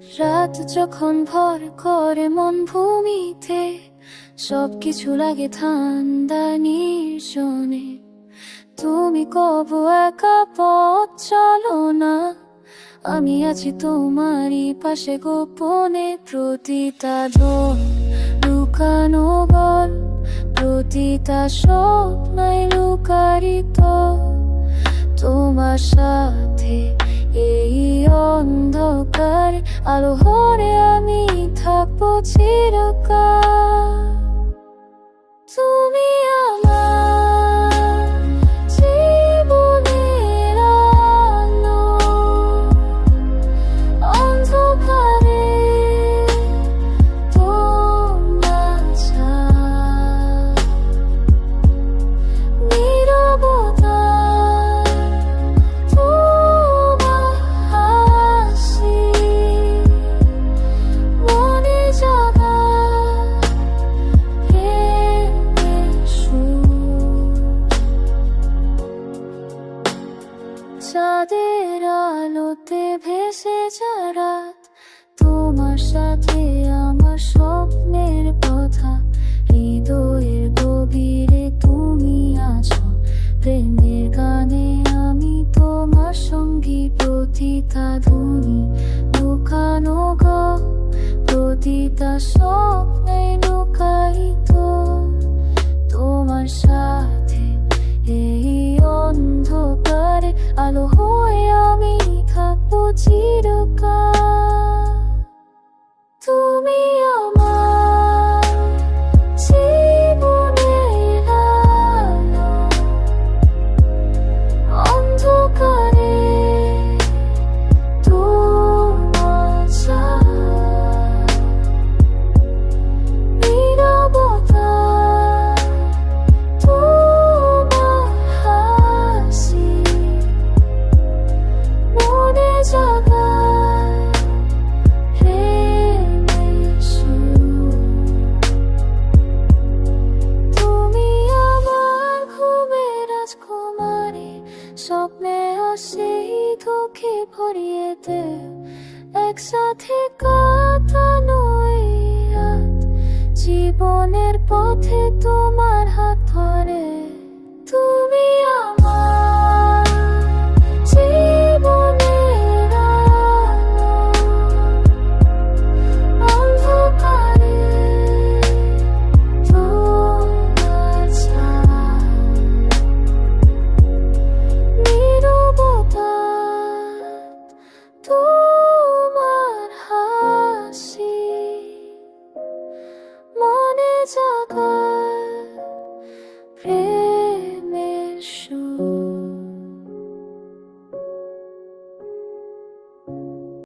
রাত যখন ভর করে মন ভূমিতে, সবকিছু লাগে ঠান্ডা নির্জনে। তুমি কবু একা পথ চলো না, আমি আছি তোমারই পাশে গোপনে। প্রতিটা দোল লুকানো গল, প্রতিটা স্বপ্নই লুকারিত তোমার সাথে। এই অন্ধকার আলো হরে আমি থাকবো চিরকাল। তুমি আমার জীবনের আলো, অন্ধকারে তোমার ছায়া, নীরবতা তোমার হাসি, মনে জাগায় প্রেমের সুর। চাঁদের আলোতে ভেসে যা রাত, তোমার সাথে আমার স্বপ্নের কথা। হৃদয়ের গভীরে তুমি আছো, প্রেমের গানে আমি তোমার সঙ্গী। প্রতিটা ধ্বনি লুকানো গো, প্রতিটা স্বপ্নে লুকায়িত তোমার সাথে। এই অন্ধকারে আলো হয়ে আমি থাকবো চিরকাল। তুমি আমার জীবনের আলো, অন্ধকারে তোমার ছায়া, নীরবতা তোমার হাসি, মনে জাগায় প্রেমের সুর। তুমি আমার ঘুমের রাজকুমারী, স্বপ্নে আসে দুঃখে ভরিয়ে দে। একসাথে কাটানো এই রাত, জীবনের পথে তোমার হাত ধরে। তুমি আমার